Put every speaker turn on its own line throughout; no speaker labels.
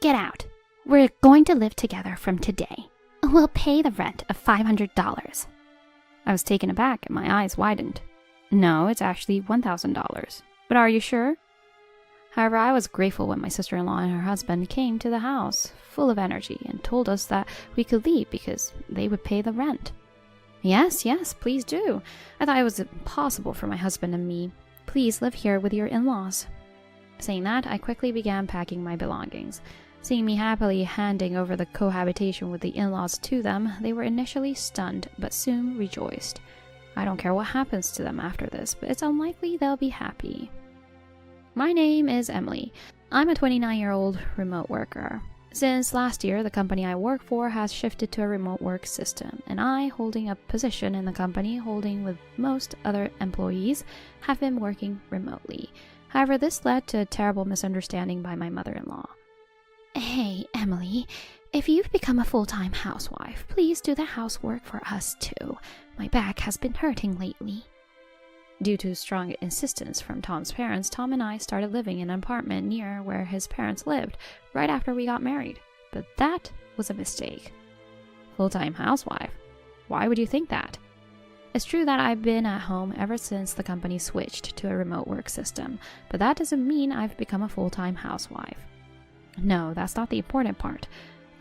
Get out. We're going to live together from today. We'll pay the rent of $500.
I was taken aback and my eyes widened. No, it's actually $1,000. But are you sure? However, I was grateful when my sister-in-law and her husband came to the house, full of energy, and told us that we could leave because they would pay the rent. Yes, please do. I thought it was impossible for my husband and me. Please live here with your in-laws. Saying that, I quickly began packing my belongings. Seeing me happily handing over the cohabitation with the in-laws to them, they were initially stunned, but soon rejoiced. I don't care what happens to them after this, but it's unlikely they'll be happy. My name is Emily. I'm a 29-year-old remote worker. Since last year, the company I work for has shifted to a remote work system, and I, holding a position in the company holding with most other employees, have been working remotely. However, this led to a terrible misunderstanding by my mother-in-law.
Hey, Emily, if you've become a full-time housewife, please do the housework for us too. My back has been hurting lately.
Due to strong insistence from Tom's parents, Tom and I started living in an apartment near where his parents lived right after we got married. But that was a mistake. Full-time housewife? Why would you think that? It's true that I've been at home ever since the company switched to a remote work system, but that doesn't mean I've become a full-time housewife. No, that's not the important part.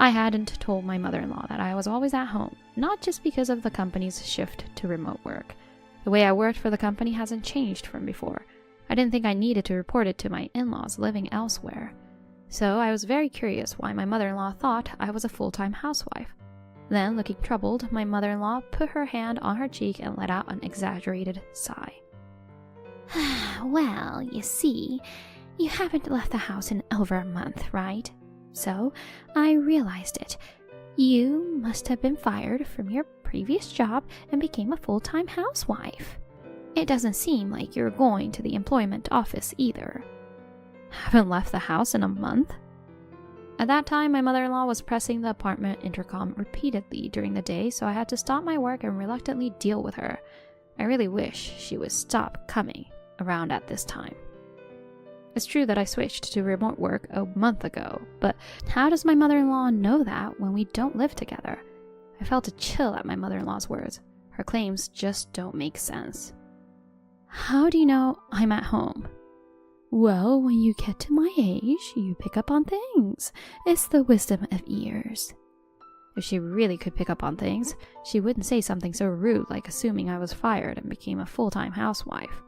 I hadn't told my mother-in-law that I was always at home, not just because of the company's shift to remote work. The way I worked for the company hasn't changed from before. I didn't think I needed to report it to my in-laws living elsewhere. So I was very curious why my mother-in-law thought I was a full-time housewife. Then, looking troubled, my mother-in-law put her hand on her cheek and let out an exaggerated sigh.
Well, you see, you haven't left the house in over a month, right? So, I realized it. You must have been fired from your previous job and became a full-time housewife. It doesn't seem like you're going to the employment office either.
Haven't left the house in a month? At that time, my mother-in-law was pressing the apartment intercom repeatedly during the day, so I had to stop my work and reluctantly deal with her. I really wish she would stop coming around at this time. It's true that I switched to remote work a month ago, but how does my mother-in-law know that when we don't live together? I felt a chill at my mother-in-law's words. Her claims just don't make sense. How do you know I'm at home? Well, when you get to my age, you pick up on things. It's the wisdom of years. If she really could pick up on things, she wouldn't say something so rude like assuming I was fired and became a full-time housewife.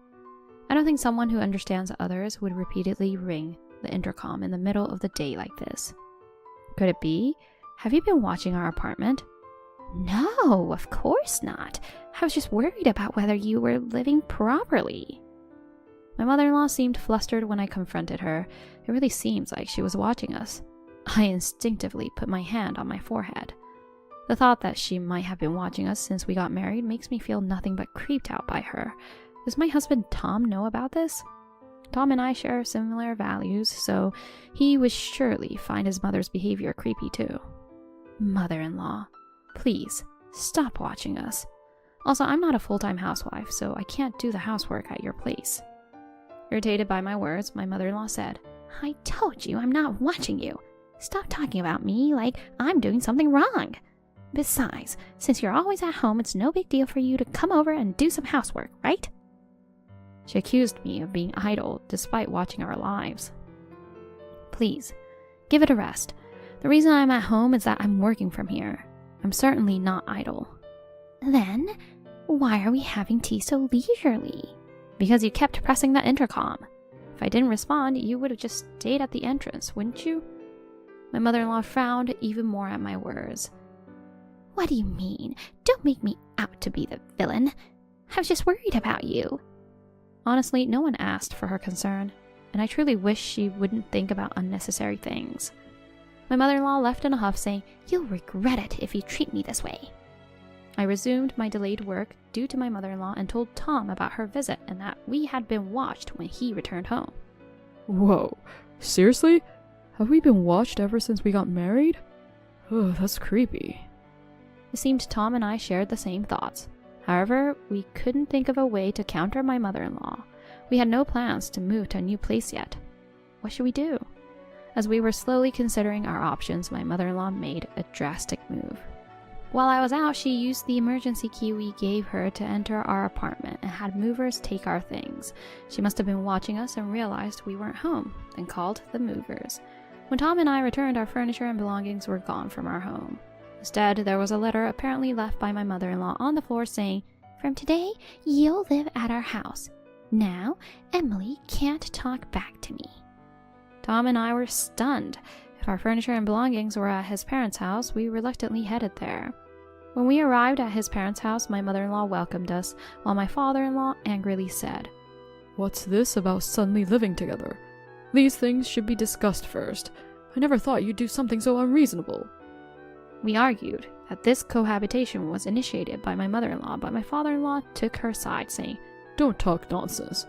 I don't think someone who understands others would repeatedly ring the intercom in the middle of the day like this. Could it be? Have you been watching our apartment?
No, of course not. I was just worried about whether you were living properly.
My mother-in-law seemed flustered when I confronted her. It really seems like she was watching us. I instinctively put my hand on my forehead. The thought that she might have been watching us since we got married makes me feel nothing but creeped out by her. Does my husband Tom know about this? Tom and I share similar values, so he would surely find his mother's behavior creepy too. Mother-in-law, please, stop watching us. Also, I'm not a full-time housewife, so I can't do the housework at your place. Irritated by my words, my mother-in-law said,
I told you I'm not watching you. Stop talking about me like I'm doing something wrong. Besides, since you're always at home, it's no big deal for you to come over and do some housework, right?
She accused me of being idle despite watching our lives. Please, give it a rest. The reason I'm at home is that I'm working from here. I'm certainly not idle.
Then, why are we having tea so leisurely?
Because you kept pressing that intercom. If I didn't respond, you would have just stayed at the entrance, wouldn't you? My mother-in-law frowned even more at my words.
What do you mean? Don't make me out to be the villain. I was just worried about you.
Honestly, no one asked for her concern, and I truly wish she wouldn't think about unnecessary things. My mother-in-law left in a huff, saying,
You'll regret it if you treat me this way.
I resumed my delayed work due to my mother-in-law and told Tom about her visit and that we had been watched when he returned home.
Whoa, seriously? Have we been watched ever since we got married? Oh, that's creepy.
It seemed Tom and I shared the same thoughts. However, we couldn't think of a way to counter my mother-in-law. We had no plans to move to a new place yet. What should we do? As we were slowly considering our options, my mother-in-law made a drastic move. While I was out, she used the emergency key we gave her to enter our apartment and had movers take our things. She must have been watching us and realized we weren't home, and called the movers. When Tom and I returned, our furniture and belongings were gone from our home. Instead, there was a letter apparently left by my mother-in-law on the floor saying, "From today, you'll live at our house. Now, Emily can't talk back to me." Tom and I were stunned. If our furniture and belongings were at his parents' house, we reluctantly headed there. When we arrived at his parents' house, my mother-in-law welcomed us, while my father-in-law angrily said,
What's this about suddenly living together? These things should be discussed first. I never thought you'd do something so unreasonable.
We argued that this cohabitation was initiated by my mother-in-law, but my father-in-law took her side, saying,
Don't talk nonsense.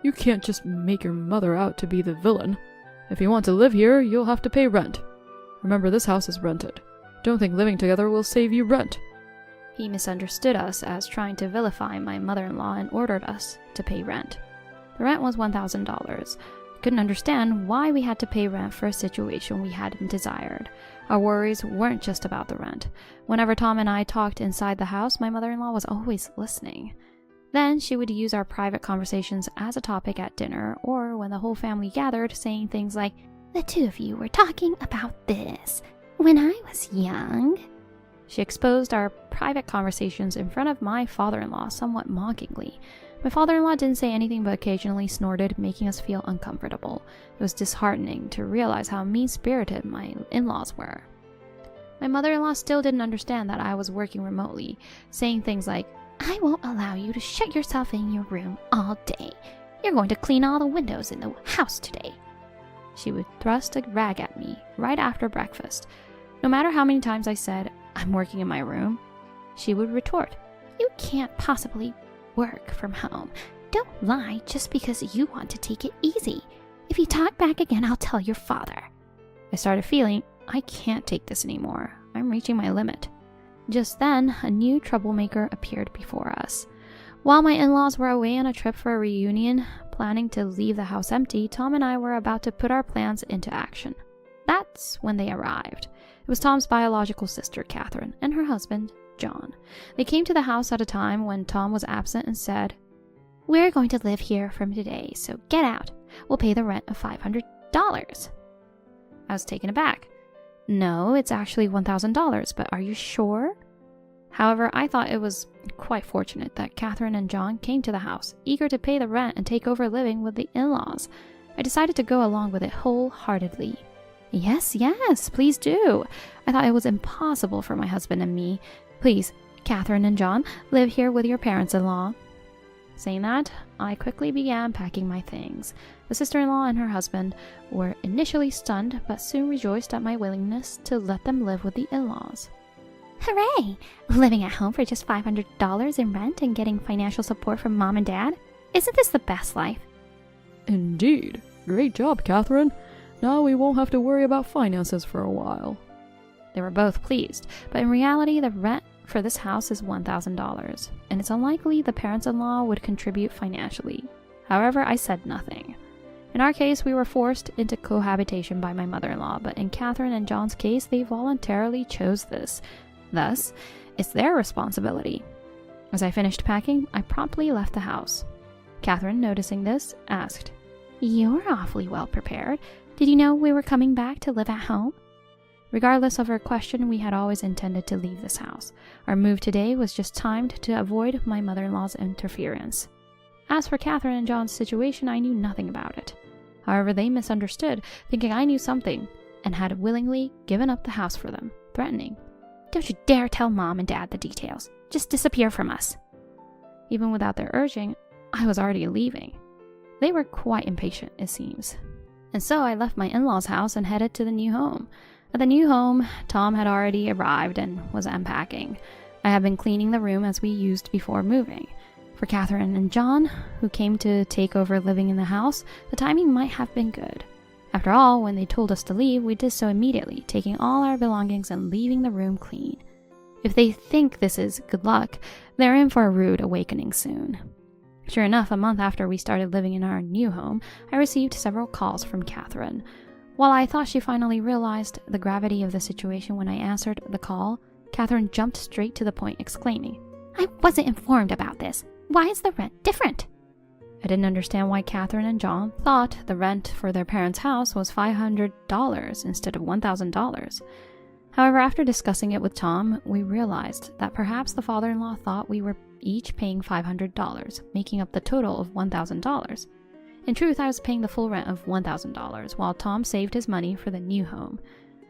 You can't just make your mother out to be the villain. If you want to live here, you'll have to pay rent. Remember, this house is rented. Don't think living together will save you rent.
He misunderstood us as trying to vilify my mother-in-law and ordered us to pay rent. The rent was $1,000. I couldn't understand why we had to pay rent for a situation we hadn't desired. Our worries weren't just about the rent. Whenever Tom and I talked inside the house, my mother-in-law was always listening. Then she would use our private conversations as a topic at dinner, or when the whole family gathered, saying things like,
"The two of you were talking about this when I was young."
She exposed our private conversations in front of my father-in-law somewhat mockingly. My father-in-law didn't say anything but occasionally snorted, making us feel uncomfortable. It was disheartening to realize how mean-spirited my in-laws were. My mother-in-law still didn't understand that I was working remotely, saying things like,
"I won't allow you to shut yourself in your room all day. You're going to clean all the windows in the house today."
She would thrust a rag at me right after breakfast. No matter how many times I said, "I'm working in my room," she would retort,
"You can't possibly work from home. Don't lie just because you want to take it easy. If you talk back again, I'll tell your father."
I started feeling, I can't take this anymore. I'm reaching my limit. Just then, a new troublemaker appeared before us. While my in-laws were away on a trip for a reunion, planning to leave the house empty, Tom and I were about to put our plans into action. That's when they arrived. It was Tom's biological sister, Catherine, and her husband, John. They came to the house at a time when Tom was absent and said,
"We're going to live here from today, so get out. We'll pay the rent of $500.
I was taken aback. "No, it's actually $1,000, but are you sure?" However, I thought it was quite fortunate that Catherine and John came to the house, eager to pay the rent and take over living with the in-laws. I decided to go along with it wholeheartedly. Yes, please do. I thought it was impossible for my husband and me. Please, Catherine and John, live here with your parents-in-law. Saying that, I quickly began packing my things. The sister-in-law and her husband were initially stunned, but soon rejoiced at my willingness to let them live with the in-laws.
"Hooray! Living at home for just $500 in rent and getting financial support from Mom and Dad? Isn't this the best life?"
Indeed. Great job, Catherine. Now we won't have to worry about finances for a while.
They were both pleased, but in reality the rent for this house is $1,000, and it's unlikely the parents-in-law would contribute financially. However, I said nothing. In our case, we were forced into cohabitation by my mother-in-law, but in Catherine and John's case, they voluntarily chose this. Thus, it's their responsibility. As I finished packing, I promptly left the house. Catherine, noticing this, asked,
"You're awfully well prepared. Did you know we were coming back to live at home?"
Regardless of her question, we had always intended to leave this house. Our move today was just timed to avoid my mother-in-law's interference. As for Catherine and John's situation, I knew nothing about it. However, they misunderstood, thinking I knew something, and had willingly given up the house for them, threatening,
"Don't you dare tell Mom and Dad the details. Just disappear from us."
Even without their urging, I was already leaving. They were quite impatient, it seems. And so I left my in-laws' house and headed to the new home. At the new home, Tom had already arrived and was unpacking. I had been cleaning the room as we used before moving. For Catherine and John, who came to take over living in the house, the timing might have been good. After all, when they told us to leave, we did so immediately, taking all our belongings and leaving the room clean. If they think this is good luck, they're in for a rude awakening soon. Sure enough, a month after we started living in our new home, I received several calls from Catherine. While I thought she finally realized the gravity of the situation when I answered the call, Catherine jumped straight to the point, exclaiming,
I wasn't informed about this. Why is the rent different?
I didn't understand why Catherine and John thought the rent for their parents' house was $500 instead of $1,000. However, after discussing it with Tom, we realized that perhaps the father-in-law thought we were each paying $500, making up the total of $1,000. In truth, I was paying the full rent of $1,000, while Tom saved his money for the new home.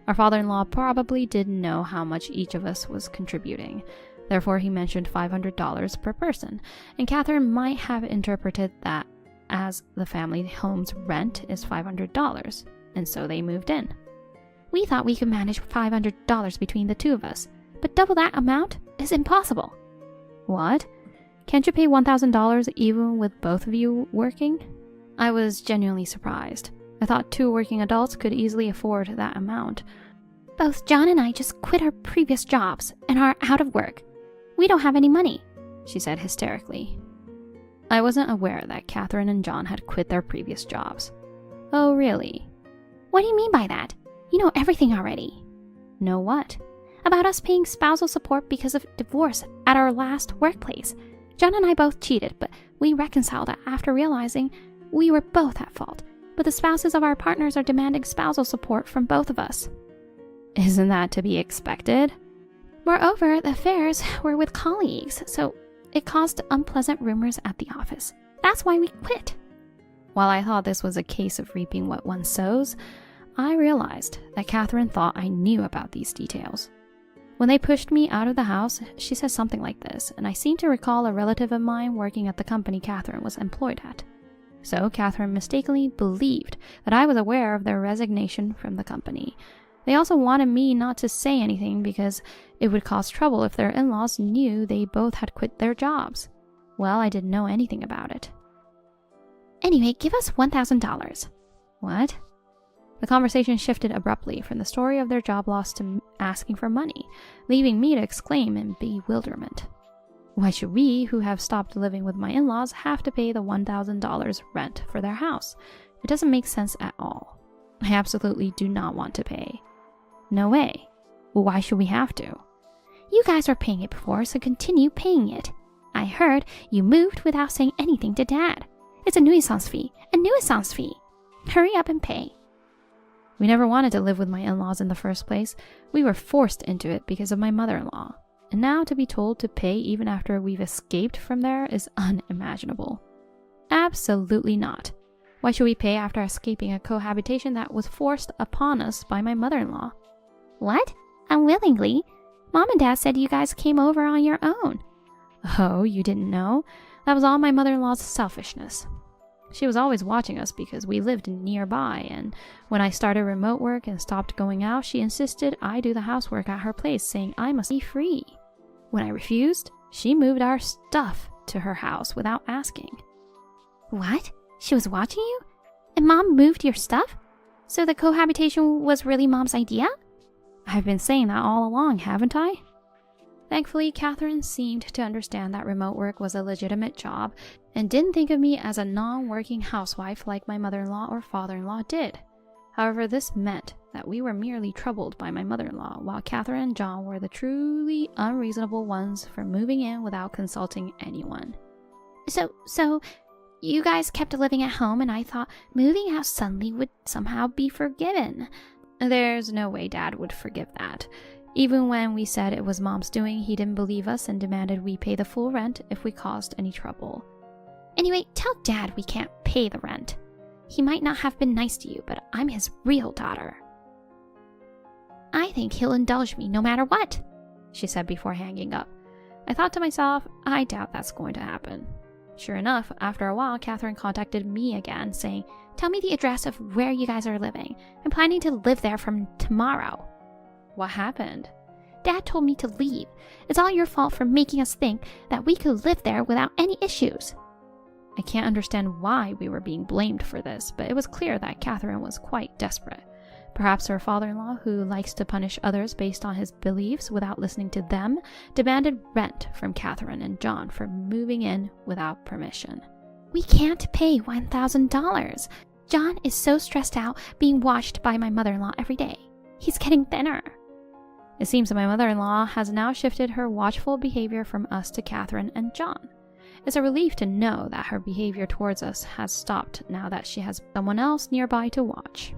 Our father-in-law probably didn't know how much each of us was contributing. Therefore, he mentioned $500 per person, and Catherine might have interpreted that as the family home's rent is $500, and so they moved in.
We thought we could manage $500 between the two of us, but double that amount is impossible.
What? Can't you pay $1,000 even with both of you working? I was genuinely surprised. I thought two working adults could easily afford that amount.
Both John and I just quit our previous jobs and are out of work. We don't have any money,
she said hysterically. I wasn't aware that Catherine and John had quit their previous jobs. Oh, really?
What do you mean by that? You know everything already.
Know what?
About us paying spousal support because of divorce at our last workplace. John and I both cheated, but we reconciled after realizing we were both at fault. But the spouses of our partners are demanding spousal support from both of us.
Isn't that to be expected?
Moreover, the affairs were with colleagues, so it caused unpleasant rumors at the office. That's why we quit.
While I thought this was a case of reaping what one sows, I realized that Catherine thought I knew about these details. When they pushed me out of the house, she said something like this, and I seem to recall a relative of mine working at the company Catherine was employed at. So Catherine mistakenly believed that I was aware of their resignation from the company. They also wanted me not to say anything because it would cause trouble if their in-laws knew they both had quit their jobs. Well, I didn't know anything about it.
Anyway, give us $1,000.
What? The conversation shifted abruptly from the story of their job loss to asking for money, leaving me to exclaim in bewilderment. Why should we, who have stopped living with my in-laws, have to pay the $1,000 rent for their house? It doesn't make sense at all. I absolutely do not want to pay. No way. Well, why should we have to?
You guys were paying it before, so continue paying it. I heard you moved without saying anything to Dad. It's a nuisance fee. A nuisance fee. Hurry up and pay.
We never wanted to live with my in-laws in the first place. We were forced into it because of my mother-in-law. And now to be told to pay even after we've escaped from there is unimaginable. Absolutely not. Why should we pay after escaping a cohabitation that was forced upon us by my mother-in-law?
What? Unwillingly? Mom and Dad said you guys came over on your own.
Oh, you didn't know? That was all my mother-in-law's selfishness. She was always watching us because we lived nearby, and when I started remote work and stopped going out, she insisted I do the housework at her place, saying I must be free. When I refused, she moved our stuff to her house without asking.
What? She was watching you? And Mom moved your stuff? So the cohabitation was really Mom's idea?
I've been saying that all along, haven't I? Thankfully, Catherine seemed to understand that remote work was a legitimate job and didn't think of me as a non-working housewife like my mother-in-law or father-in-law did. However, this meant that we were merely troubled by my mother-in-law, while Catherine and John were the truly unreasonable ones for moving in without consulting anyone.
So, you guys kept living at home, and I thought moving out suddenly would somehow be forgiven.
There's no way Dad would forgive that. Even when we said it was Mom's doing, he didn't believe us and demanded we pay the full rent if we caused any trouble.
Anyway, tell Dad we can't pay the rent. He might not have been nice to you, but I'm his real daughter. I think he'll indulge me no matter what, she said before hanging up.
I thought to myself, I doubt that's going to happen. Sure enough, after a while, Catherine contacted me again, saying,
Tell me the address of where you guys are living. I'm planning to live there from tomorrow.
What happened?
Dad told me to leave. It's all your fault for making us think that we could live there without any issues.
I can't understand why we were being blamed for this, but it was clear that Catherine was quite desperate. Perhaps her father-in-law, who likes to punish others based on his beliefs without listening to them, demanded rent from Catherine and John for moving in without permission.
We can't pay $1,000. John is so stressed out being watched by my mother-in-law every day. He's getting thinner.
It seems that my mother-in-law has now shifted her watchful behavior from us to Catherine and John. It's a relief to know that her behavior towards us has stopped now that she has someone else nearby to watch.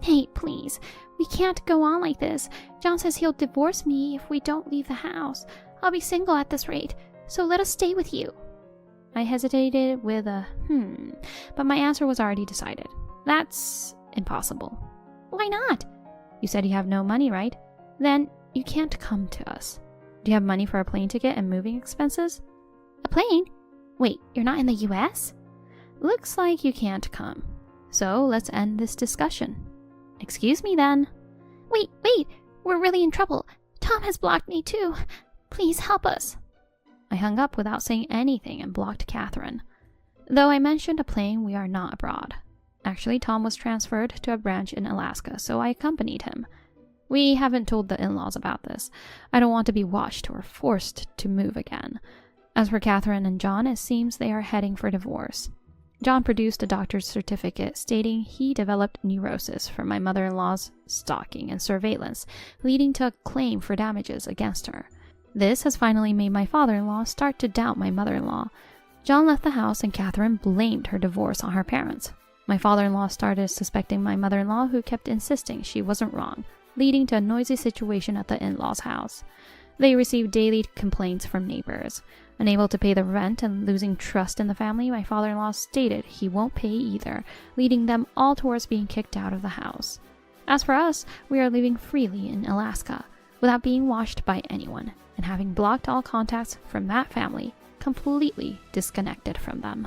Hey, please, we can't go on like this. John says he'll divorce me if we don't leave the house. I'll be single at this rate, so let us stay with you.
I hesitated with a but my answer was already decided. That's impossible.
Why not?
You said you have no money, right? Then you can't come to us. Do you have money for a plane ticket and moving expenses?
A plane? Wait, you're not in the US?
Looks like you can't come. So let's end this discussion.
Excuse me then. Wait, we're really in trouble. Tom has blocked me too. Please help us.
I hung up without saying anything and blocked Catherine. Though I mentioned a plane, we are not abroad. Actually, Tom was transferred to a branch in Alaska, so I accompanied him. We haven't told the in-laws about this. I don't want to be watched or forced to move again. As for Catherine and John, it seems they are heading for divorce. John produced a doctor's certificate stating he developed neurosis from my mother-in-law's stalking and surveillance, leading to a claim for damages against her. This has finally made my father-in-law start to doubt my mother-in-law. John left the house and Catherine blamed her divorce on her parents. My father-in-law started suspecting my mother-in-law, who kept insisting she wasn't wrong, leading to a noisy situation at the in-laws' house. They received daily complaints from neighbors. Unable to pay the rent and losing trust in the family, my father-in-law stated he won't pay either, leading them all towards being kicked out of the house. As for us, we are living freely in Alaska, without being watched by anyone, and having blocked all contacts from that family, completely disconnected from them.